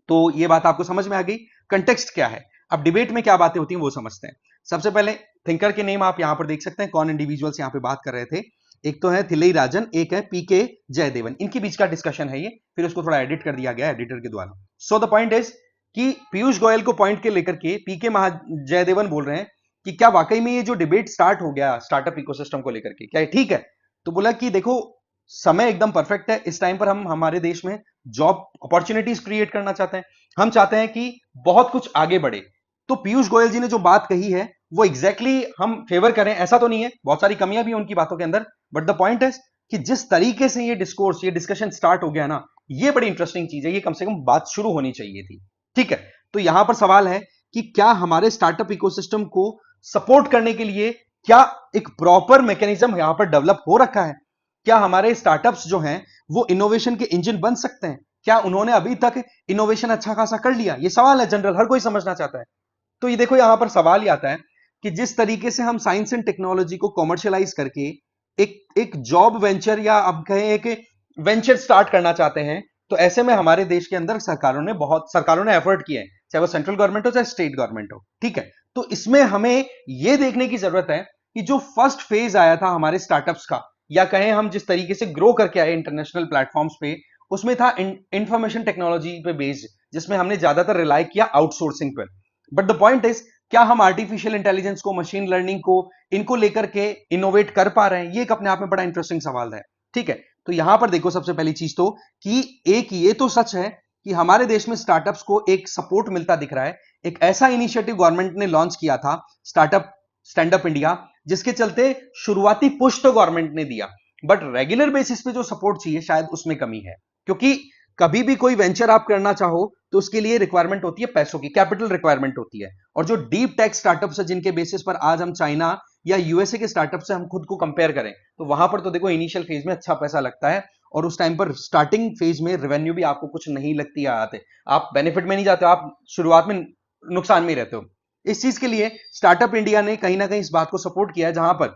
तो ये बात आपको समझ में आ गई, कंटेक्स्ट क्या है। अब डिबेट में क्या बातें होती हैं वो समझते हैं। सबसे पहले थिंकर के नेम आप यहां पर देख सकते हैं, कौन इंडिविजुअल्स यहां पे बात कर रहे थे। एक तो है थिलई राजन, एक है पीके जयदेवन। इनके बीच का डिस्कशन है ये, फिर उसको थोड़ा एडिट कर दिया गया एडिटर के द्वारा। सो द पॉइंट इज कि पीयूष गोयल को पॉइंट के लेकर के पीके जयदेवन बोल रहे हैं कि क्या वाकई में ये जो डिबेट स्टार्ट हो गया स्टार्टअप इकोसिस्टम को लेकर के, क्या ये ठीक है। तो बोला कि देखो समय एकदम परफेक्ट है, इस टाइम पर हम हमारे देश में जॉब अपॉर्चुनिटीज क्रिएट करना चाहते हैं, हम चाहते हैं कि बहुत कुछ आगे बढ़े। तो पीयूष गोयल जी ने जो बात कही है वो एग्जैक्टली हम फेवर करें ऐसा तो नहीं है, बहुत सारी कमियां भी उनकी बातों के अंदर, बट द पॉइंट है कि जिस तरीके से ये डिस्कोर्स ये डिस्कशन स्टार्ट हो गया ना, ये बड़ी इंटरेस्टिंग चीज है, ये कम से कम बात शुरू होनी चाहिए थी। ठीक है, तो यहां पर सवाल है कि क्या हमारे स्टार्टअप इकोसिस्टम को सपोर्ट करने के लिए क्या एक प्रॉपर मैकेनिज्म यहां पर डेवलप हो रखा है। क्या हमारे स्टार्टअप्स जो हैं वो इनोवेशन के इंजन बन सकते हैं, क्या उन्होंने अभी तक इनोवेशन अच्छा खासा कर लिया। ये सवाल है जनरल, हर कोई समझना चाहता है। तो ये देखो यहां पर सवाल ही आता है कि जिस तरीके से हम साइंस एंड टेक्नोलॉजी को कॉमर्शियलाइज करके एक जॉब वेंचर या अब कहें एक वेंचर स्टार्ट करना चाहते हैं, तो ऐसे में हमारे देश के अंदर सरकारों ने एफर्ट किए हैं, चाहे वो सेंट्रल गवर्नमेंट हो चाहे स्टेट गवर्नमेंट हो। ठीक है, तो इसमें हमें यह देखने की जरूरत है कि जो फर्स्ट फेज आया था हमारे स्टार्टअप्स का, या कहें हम जिस तरीके से ग्रो करके आए इंटरनेशनल प्लेटफॉर्म्स पे, उसमें था इंफॉर्मेशन टेक्नोलॉजी पे बेस्ड, जिसमें हमने ज्यादातर रिलाई किया आउटसोर्सिंग पर। बट द पॉइंट इज क्या हम आर्टिफिशियल इंटेलिजेंस को, मशीन लर्निंग को, इनको लेकर के इनोवेट कर पा रहे हैं। ये एक अपने आप में बड़ा इंटरेस्टिंग सवाल है। ठीक है, तो यहां पर देखो सबसे पहली चीज तो कि एक ये तो सच है कि हमारे देश में स्टार्टअप्स को एक सपोर्ट मिलता दिख रहा है। एक ऐसा इनिशिएटिव गवर्नमेंट ने लॉन्च किया था स्टार्टअप स्टैंड अप इंडिया, जिसके चलते शुरुआती पुश तो गवर्नमेंट ने दिया, बट रेगुलर बेसिस पे जो सपोर्ट चाहिए शायद उसमें कमी है। क्योंकि कभी भी कोई वेंचर आप करना चाहो तो उसके लिए रिक्वायरमेंट होती है पैसों की, कैपिटल रिक्वायरमेंट होती है। और जो डीप टेक स्टार्टअप्स है जिनके बेसिस पर आज हम चाइना या यूएसए के स्टार्टअप से हम खुद को कंपेयर करें, तो वहां पर तो देखो इनिशियल फेज में अच्छा पैसा लगता है, और उस टाइम पर स्टार्टिंग फेज में रेवेन्यू भी आपको कुछ नहीं लगती है आते, आप बेनिफिट में नहीं जाते हो, आप शुरुआत में नुकसान में रहते हो। इस चीज के लिए स्टार्टअप इंडिया ने कहीं ना कहीं इस बात को सपोर्ट किया है, जहां पर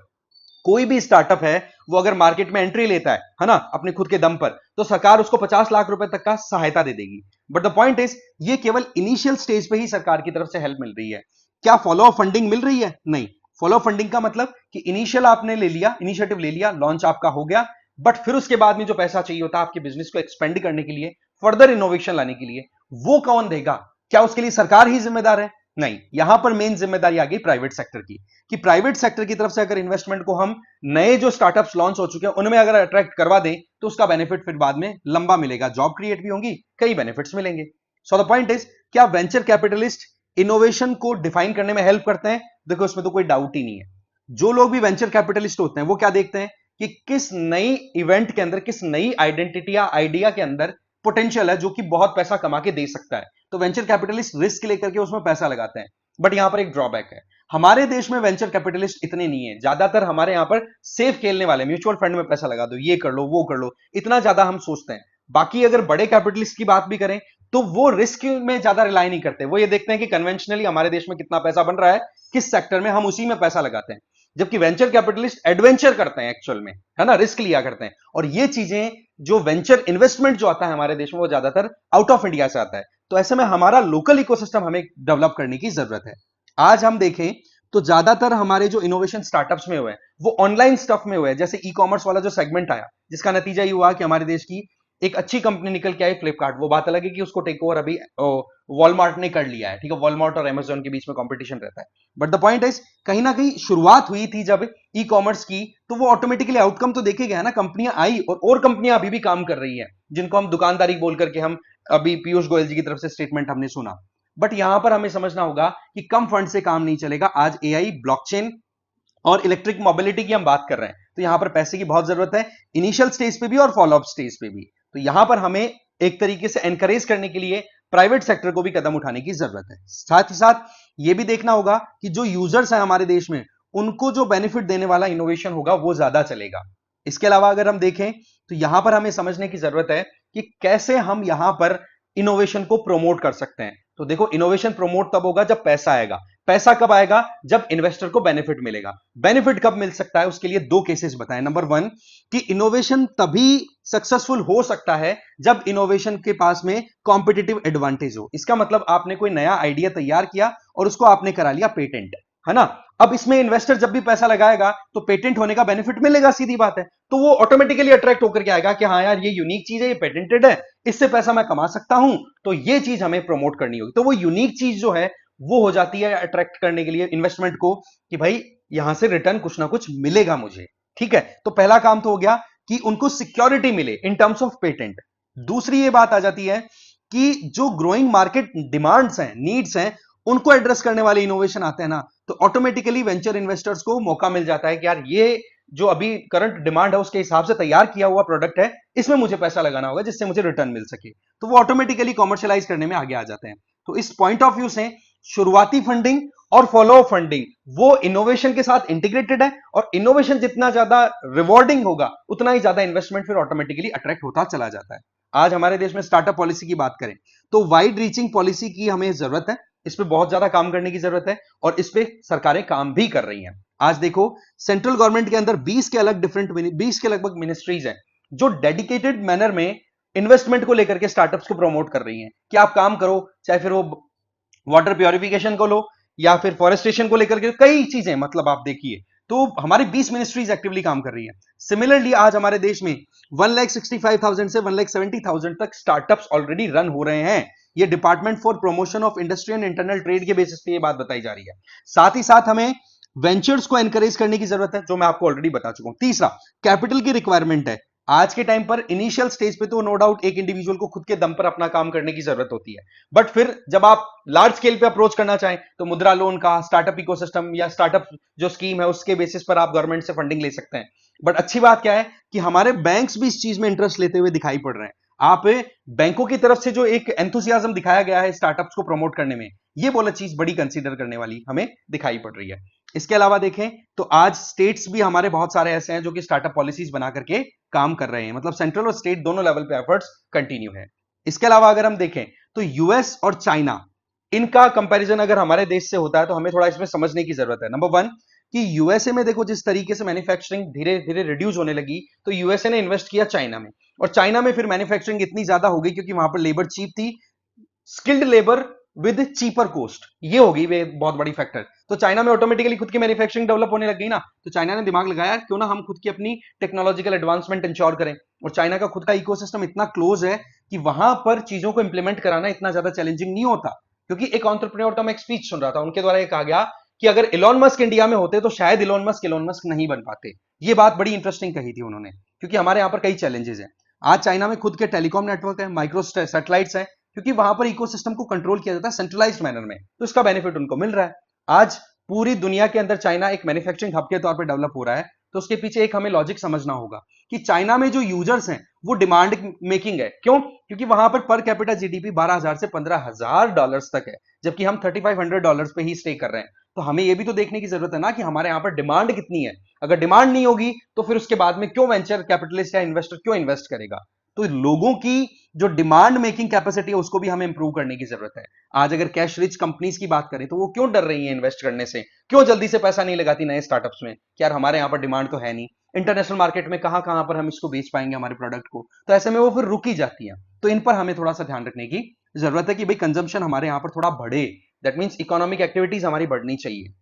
कोई भी स्टार्टअप है वो अगर मार्केट में एंट्री लेता है ना, अपने खुद के दम पर, तो सरकार उसको 50 लाख रुपए तक का सहायता दे देगी। बट द पॉइंट इज ये केवल इनिशियल स्टेज पे ही सरकार की तरफ से हेल्प मिल रही है। क्या फॉलो अप फंडिंग मिल रही है? नहीं। फॉलो अप फंडिंग का मतलब कि इनिशियल आपने ले लिया, इनिशिएटिव ले लिया, लॉन्च आपका हो गया, बट फिर उसके बाद में जो पैसा चाहिए होता है आपके बिजनेस को एक्सपेंड करने के लिए, फर्दर इनोवेशन लाने के लिए, वो कौन देगा? क्या उसके लिए सरकार ही जिम्मेदार है? नहीं, यहां पर मेन जिम्मेदारी आ गई प्राइवेट सेक्टर की, कि प्राइवेट सेक्टर की तरफ से अगर इन्वेस्टमेंट को हम नए जो स्टार्टअप्स लॉन्च हो चुके हैं उनमें अगर अट्रैक्ट करवा दें, तो उसका बेनिफिट फिर बाद में लंबा मिलेगा, जॉब क्रिएट भी होंगी, कई बेनिफिट्स मिलेंगे। सो द पॉइंट इज, क्या वेंचर कैपिटलिस्ट इनोवेशन को डिफाइन करने में हेल्प करते हैं? देखो इसमें तो कोई डाउट ही नहीं है। जो लोग भी वेंचर कैपिटलिस्ट होते हैं वो क्या देखते हैं कि किस नई इवेंट के अंदर, किस नई आइडेंटिटी या आइडिया के अंदर पोटेंशियल है जो कि बहुत पैसा कमा के दे सकता है। तो वेंचर कैपिटलिस्ट रिस्क लेकर के उसमें पैसा लगाते हैं। बट यहां पर एक ड्रॉबैक है, हमारे देश में वेंचर कैपिटलिस्ट इतने नहीं है, ज्यादातर हमारे यहां पर सेफ खेलने वाले, म्यूचुअल फंड में पैसा लगा दो, ये कर लो वो कर लो, इतना ज्यादा हम सोचते हैं। बाकी अगर बड़े कैपिटलिस्ट की बात भी करें तो वो रिस्क में ज्यादा रिलाई नहीं करते, वो ये देखते हैं कि कन्वेंशनली हमारे देश में कितना पैसा बन रहा है, किस सेक्टर में, हम उसी में पैसा लगाते हैं। जबकि वेंचर कैपिटलिस्ट एडवेंचर करते हैं एक्चुअल में, है ना, रिस्क लिया करते हैं। और ये चीजें जो वेंचर इन्वेस्टमेंट जो आता है हमारे देश में वो ज्यादातर आउट ऑफ इंडिया से आता है। तो ऐसे में हमारा लोकल इकोसिस्टम हमें डेवलप करने की जरूरत है। आज हम देखें तो ज्यादातर हमारे जो इनोवेशन स्टार्टअप्स में हुए हैं वो ऑनलाइन स्टफ में हुए हैं, जैसे ई कॉमर्स वाला जो सेगमेंट आया, जिसका नतीजा ये हुआ कि हमारे देश की एक अच्छी कंपनी निकल के आई फ्लिपकार्ट। वो बात अलग है कि उसको टेक ओवर अभी वॉलमार्ट ने कर लिया है, ठीक है, वॉलमार्ट और अमेजोन के बीच में कंपटीशन रहता है। बट द पॉइंट इज, कहीं ना कहीं शुरुआत हुई थी जब ई कॉमर्स की, तो वो ऑटोमेटिकली आउटकम तो देखे गया ना, कंपनियां आई और कंपनियां अभी भी काम कर रही हैं, जिनको हम दुकानदारी बोल करके हम अभी पीयूष गोयल जी की तरफ से स्टेटमेंट हमने सुना। बट यहां पर हमें समझना होगा कि कम फंड से काम नहीं चलेगा। आज एआई, ब्लॉकचेन और इलेक्ट्रिक मोबिलिटी की हम बात कर रहे हैं, तो यहां पर पैसे की बहुत जरूरत है, इनिशियल स्टेज पे भी और फॉलोअप स्टेज पे भी। तो यहां पर हमें एक तरीके से एनकरेज करने के लिए प्राइवेट सेक्टर को भी कदम उठाने की जरूरत है। साथ ही साथ यह भी देखना होगा कि जो यूजर्स हैं हमारे देश में, उनको जो बेनिफिट देने वाला इनोवेशन होगा वो ज्यादा चलेगा। इसके अलावा अगर हम देखें तो यहां पर हमें समझने की जरूरत है कि कैसे हम यहां पर इनोवेशन को प्रमोट कर सकते हैं। तो देखो, इनोवेशन प्रमोट तब होगा जब पैसा आएगा। पैसा कब आएगा? जब इन्वेस्टर को बेनिफिट मिलेगा। बेनिफिट कब मिल सकता है? उसके लिए दो केसेस बताएं। नंबर वन, कि इनोवेशन तभी सक्सेसफुल हो सकता है जब इनोवेशन के पास में कॉम्पिटिटिव एडवांटेज हो। इसका मतलब आपने कोई नया आइडिया तैयार किया और उसको आपने करा लिया पेटेंट, है ना। अब इसमें इन्वेस्टर जब भी पैसा लगाएगा तो पेटेंट होने का बेनिफिट मिलेगा, सीधी बात है। तो वो ऑटोमेटिकली अट्रैक्ट होकर के आएगा कि हाँ यार, ये यूनिक चीज है, ये पेटेंटेड है, इससे पैसा मैं कमा सकता हूं, तो ये चीज हमें प्रमोट करनी होगी। तो वो यूनिक चीज जो है वो हो जाती है अट्रैक्ट करने के लिए इन्वेस्टमेंट को, कि भाई यहां से रिटर्न कुछ ना कुछ मिलेगा मुझे। ठीक है, तो पहला काम तो हो गया कि उनको सिक्योरिटी मिले इन टर्म्स ऑफ पेटेंट। दूसरी ये बात आ जाती है कि जो ग्रोइंग मार्केट डिमांड्स हैं, नीड्स हैं, उनको एड्रेस करने वाले इनोवेशन आते हैं ना, तो ऑटोमेटिकली वेंचर इन्वेस्टर्स को मौका मिल जाता है कि यार, ये जो अभी करंट डिमांड है उसके हिसाब से तैयार किया हुआ प्रोडक्ट है, इसमें मुझे पैसा लगाना होगा जिससे मुझे रिटर्न मिल सके। तो वो ऑटोमेटिकली कॉमर्शियलाइज करने में आगे आ जाते हैं। तो इस पॉइंट ऑफ व्यू से शुरुआती फंडिंग और फॉलो फंडिंग वो इनोवेशन के साथ इंटीग्रेटेड है, और इनोवेशन जितना ज्यादा रिवॉर्डिंग होगा उतना ही ज्यादा इन्वेस्टमेंट फिर ऑटोमेटिकली अट्रैक्ट होता चला जाता है। आज हमारे देश में स्टार्टअप पॉलिसी की बात करें तो वाइड रीचिंग पॉलिसी की हमें जरूरत है। इस पे बहुत ज्यादा काम करने की जरूरत है और इस पे सरकारें काम भी कर रही हैं। आज देखो, सेंट्रल गवर्नमेंट के अंदर 20 के अलग डिफरेंट 20 के लगभग मिनिस्ट्रीज हैं जो डेडिकेटेड मैनर में इन्वेस्टमेंट को लेकर के स्टार्टअप्स को प्रमोट कर रही हैं कि आप काम करो, चाहे फिर वो वाटर प्योरिफिकेशन को लो या फिर फॉरेस्टेशन को लेकर के कई चीजें, मतलब आप देखिए, तो हमारी 20 मिनिस्ट्रीज एक्टिवली काम कर रही है। सिमिलरली आज हमारे देश में 1,65,000 से 1,70,000 तक स्टार्टअप्स ऑलरेडी रन हो रहे हैं। ये department for promotion of industry and internal trade के बेसिस पे ये बात बताई जा रही है। साथ ही साथ हमें वेंचर्स को एनकरेज करने की जरूरत है, जो मैं आपको ऑलरेडी बता चुका हूं। तीसरा, कैपिटल की रिक्वायरमेंट है। आज के टाइम पर इनिशियल स्टेज पे तो नो डाउट एक इंडिविजुअल को खुद के दम पर अपना काम करने की जरूरत होती है, बट फिर जब आप लार्ज स्केल पे अप्रोच करना चाहें तो मुद्रा लोन का, स्टार्टअप इकोसिस्टम या स्टार्टअप जो स्कीम है उसके बेसिस पर आप गवर्नमेंट से फंडिंग ले सकते हैं। बट अच्छी बात क्या है कि हमारे बैंक्स भी इस चीज में इंटरेस्ट लेते हुए दिखाई पड़ रहे हैं। आप बैंकों की तरफ से जो एक एंथुसियाज्म दिखाया गया है स्टार्टअप्स को प्रमोट करने में, ये बोला चीज बड़ी कंसीडर करने वाली हमें दिखाई पड़ रही है। इसके अलावा देखें तो आज स्टेट्स भी हमारे बहुत सारे ऐसे हैं जो कि स्टार्टअप पॉलिसीज बना करके काम कर रहे हैं, मतलब सेंट्रल और स्टेट दोनों लेवल पे एफर्ट्स कंटिन्यू है। इसके अलावा अगर हम देखें तो यूएस और चाइना, इनका कंपैरिजन अगर हमारे देश से होता है तो हमें थोड़ा इसमें समझने की जरूरत है। नंबर वन, कि यूएसए में देखो जिस तरीके से मैन्युफैक्चरिंग धीरे धीरे रिड्यूस होने लगी, तो यूएसए ने इन्वेस्ट किया चाइना में, और चाइना में फिर मैन्युफैक्चरिंग इतनी ज्यादा हो गई क्योंकि वहां पर लेबर चीप थी, skilled labour with cheaper cost, ये होगी वे बहुत बड़ी फैक्टर। तो चाइना में ऑटोमेटिकली खुद की मैन्युफैक्चरिंग डेवलप होने लग गई ना, तो चाइना ने दिमाग लगाया क्यों ना हम खुद की अपनी टेक्नोलॉजिकल एडवांसमेंट इंश्योर करें। और चाइना का खुद का इकोसिस्टम इतना क्लोज है कि वहां पर चीजों को इंप्लीमेंट कराना इतना ज्यादा चैलेंजिंग नहीं होता। क्योंकि एक एंटरप्रेन्योर का मैं एक स्पीच सुन रहा था, उनके द्वारा ये कहा गया कि अगर इलॉन मस्क इंडिया में होते तो शायद इलॉन मस्क नहीं बन पाते। ये बात बड़ी इंटरेस्टिंग कही थी उन्होंने, क्योंकि हमारे यहाँ पर कई चैलेंजेस हैं। आज चाइना में खुद के टेलीकॉम नेटवर्क है, माइक्रो सैटेलाइट्स है, क्योंकि वहां पर इकोसिस्टम को कंट्रोल किया जाता है सेंट्रलाइज्ड मैनर में, तो इसका बेनिफिट उनको मिल रहा है। आज पूरी दुनिया के अंदर चाइना एक मैन्युफैक्चरिंग हब के तौर पर डेवलप हो रहा है, तो उसके पीछे एक हमें लॉजिक समझना होगा कि चाइना में जो यूजर्स हैं वो डिमांड मेकिंग है। क्यों? क्योंकि वहां पर कैपिटा जीडीपी 12,000 से 15,000 डॉलर्स तक है, जबकि हम $3,500 पे ही स्टे कर रहे हैं। तो हमें यह भी तो देखने की जरूरत है ना कि हमारे यहाँ पर डिमांड कितनी है। अगर डिमांड नहीं होगी तो फिर उसके बाद में क्यों वेंचर कैपिटलिस्ट या इन्वेस्टर क्यों इन्वेस्ट करेगा। तो लोगों की जो डिमांड मेकिंग कैपेसिटी है उसको भी हमें इंप्रूव करने की जरूरत है। आज अगर कैश रिच कंपनीज की बात करें तो वो क्यों डर रही है इन्वेस्ट करने से, क्यों जल्दी से पैसा नहीं लगाती नए स्टार्टअप्स में कि यार हमारे यहाँ पर डिमांड तो है नहीं, इंटरनेशनल मार्केट में कहां कहां पर हम इसको बेच पाएंगे हमारे प्रोडक्ट को, तो ऐसे में वो फिर रुक ही जाती है। तो इन पर हमें थोड़ा सा ध्यान रखने की जरूरत है कि भाई कंजम्पशन हमारे यहां पर थोड़ा बढ़े, दैट मीन्स इकोनॉमिक एक्टिविटीज हमारी बढ़नी चाहिए।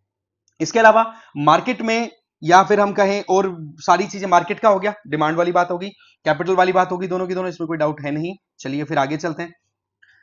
इसके अलावा मार्केट में, या फिर हम कहें और सारी चीजें, मार्केट का हो गया, डिमांड वाली बात होगी, कैपिटल वाली बात होगी, दोनों की दोनों, इसमें कोई डाउट है नहीं। चलिए फिर आगे चलते हैं।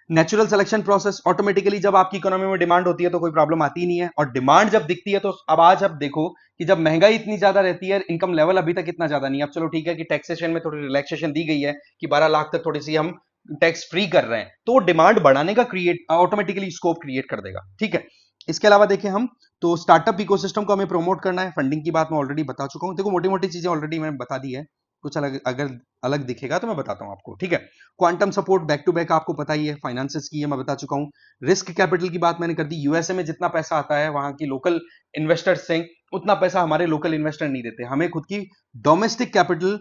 नेचुरल सिलेक्शन प्रोसेस, ऑटोमेटिकली जब आपकी इकोनॉमी में डिमांड होती है तो कोई प्रॉब्लम आती ही नहीं है, और डिमांड जब दिखती है तो अब आज अब देखो कि जब महंगाई इतनी ज्यादा रहती है, इनकम लेवल अभी तक इतना ज्यादा नहीं है। अब चलो ठीक है कि टैक्सेशन में थोड़ी रिलैक्सेशन दी गई है कि 12 लाख तक थोड़ी सी हम टैक्स फ्री कर रहे हैं, तो डिमांड बढ़ाने का क्रिएट ऑटोमेटिकली स्कोप क्रिएट कर देगा, ठीक है। इसके अलावा देखें हम, तो स्टार्टअप इकोसिस्टम को हमें प्रमोट करना है। फंडिंग की बात मैं ऑलरेडी बता चुका हूं, देखो मोटी मोटी चीजें ऑलरेडी मैंने बता दी है, कुछ अलग अगर अलग दिखेगा तो मैं बताता हूं आपको, ठीक है। Quantum support back to back आपको पता ही है, फाइनेंसेस की है, मैं बता चुका हूं। रिस्क कैपिटल की बात मैंने कर दी, यूएसए में जितना पैसा आता है वहां की लोकल इन्वेस्टर्स से, उतना पैसा हमारे लोकल इन्वेस्टर नहीं देते। हमें खुद की डोमेस्टिक कैपिटल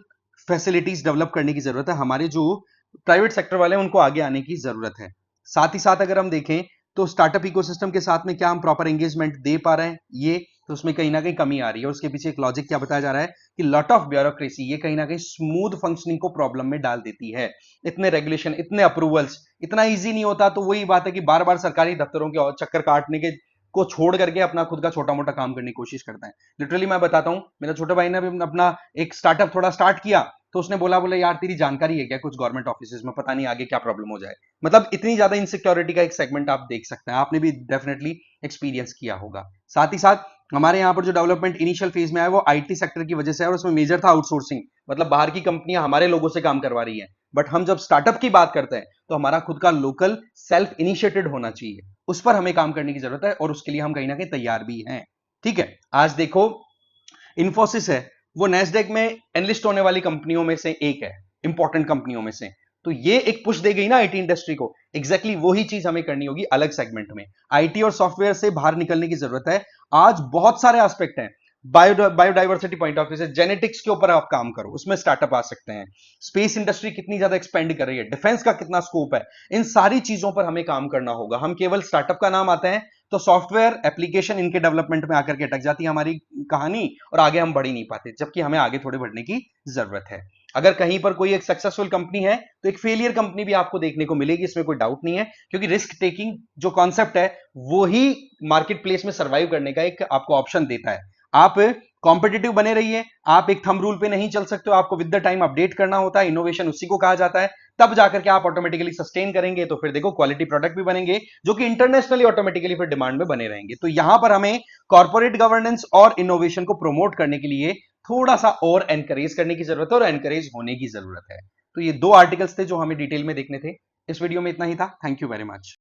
फैसिलिटीज डेवलप करने की जरूरत है, हमारे जो प्राइवेट सेक्टर वाले हैं उनको आगे आने की जरूरत है। साथ ही साथ अगर हम देखें तो स्टार्टअप इकोसिस्टम के साथ में क्या हम प्रॉपर एंगेजमेंट दे पा रहे हैं, ये तो उसमें कहीं ना कहीं कमी आ रही है, और उसके पीछे एक लॉजिक क्या बताया जा रहा है कि लॉट ऑफ ब्यूरोक्रेसी, ये कहीं ना कहीं स्मूथ फंक्शनिंग को प्रॉब्लम में डाल देती है। इतने रेगुलेशन, इतने अप्रूवल्स, इतना इजी नहीं होता, तो वही बात है कि बार बार सरकारी दफ्तरों के और चक्कर काटने के को छोड़ करके अपना खुद का छोटा मोटा काम करने की कोशिश करते हैं। लिटरली मैं बताता हूं, मेरा छोटे भाई ने भी अपना एक स्टार्टअप थोड़ा स्टार्ट किया, तो उसने बोला यार तेरी जानकारी है क्या कुछ गवर्नमेंट ऑफिस में, पता नहीं आगे क्या प्रॉब्लम हो जाए। मतलब इतनी ज्यादा इनसिक्योरिटी का एक सेगमेंट आप देख सकते हैं, आपने भी डेफिनेटली एक्सपीरियंस किया होगा। साथ ही साथ हमारे यहाँ पर जो डेवलपमेंट इनिशियल फेज में आया वो आईटी सेक्टर की वजह से है, और उसमें मेजर था आउटसोर्सिंग, मतलब बाहर की कंपनियां हमारे लोगों से काम करवा रही हैं। बट हम जब स्टार्टअप की बात करते हैं तो हमारा खुद का लोकल सेल्फ इनिशिएटेड होना चाहिए, उस पर हमें काम करने की जरूरत है, और उसके लिए हम कहीं ना कहीं तैयार भी हैं, ठीक है। आज देखो इन्फोसिस है, वो नेस्डेक में एनलिस्ट होने वाली कंपनियों में से एक है, इंपॉर्टेंट कंपनियों में से, तो ये एक पुश दे गई ना आईटी इंडस्ट्री को। एग्जैक्टली वही चीज हमें करनी होगी अलग सेगमेंट में, आईटी और सॉफ्टवेयर से बाहर निकलने की जरूरत है। आज बहुत सारे एस्पेक्ट हैं, बायोडाइवर्सिटी पॉइंट ऑफ व्यू से, जेनेटिक्स के ऊपर आप काम करो, उसमें स्टार्टअप आ सकते हैं। स्पेस इंडस्ट्री कितनी ज्यादा एक्सपेंड कर रही है, डिफेंस का कितना स्कोप है, इन सारी चीजों पर हमें काम करना होगा। हम केवल स्टार्टअप का नाम आते हैं तो सॉफ्टवेयर एप्लीकेशन इनके डेवलपमेंट में आकर के अटक जाती है हमारी कहानी, और आगे हम बढ़ ही नहीं पाते, जबकि हमें आगे थोड़े बढ़ने की जरूरत है। अगर कहीं पर कोई एक सक्सेसफुल कंपनी है तो एक फेलियर कंपनी भी आपको देखने को मिलेगी, इसमें कोई डाउट नहीं है, क्योंकि रिस्क टेकिंग जो कॉन्सेप्ट है वो ही मार्केट प्लेस में सर्वाइव करने का एक आपको ऑप्शन देता है। आप कॉम्पिटिटिव बने रहिए, आप एक थंब रूल पे नहीं चल सकते हो, आपको विद द टाइम अपडेट करना होता है, इनोवेशन उसी को कहा जाता है। तब जाकर के आप ऑटोमेटिकली सस्टेन करेंगे, तो फिर देखो क्वालिटी प्रोडक्ट भी बनेंगे जो कि इंटरनेशनली ऑटोमेटिकली फिर डिमांड में बने रहेंगे। तो यहां पर हमें कॉर्पोरेट गवर्नेंस और इनोवेशन को प्रमोट करने के लिए थोड़ा सा और एनकरेज करने की जरूरत है, और एनकरेज होने की जरूरत है। तो ये दो आर्टिकल्स थे जो हमें डिटेल में देखने थे। इस वीडियो में इतना ही था। Thank you very much.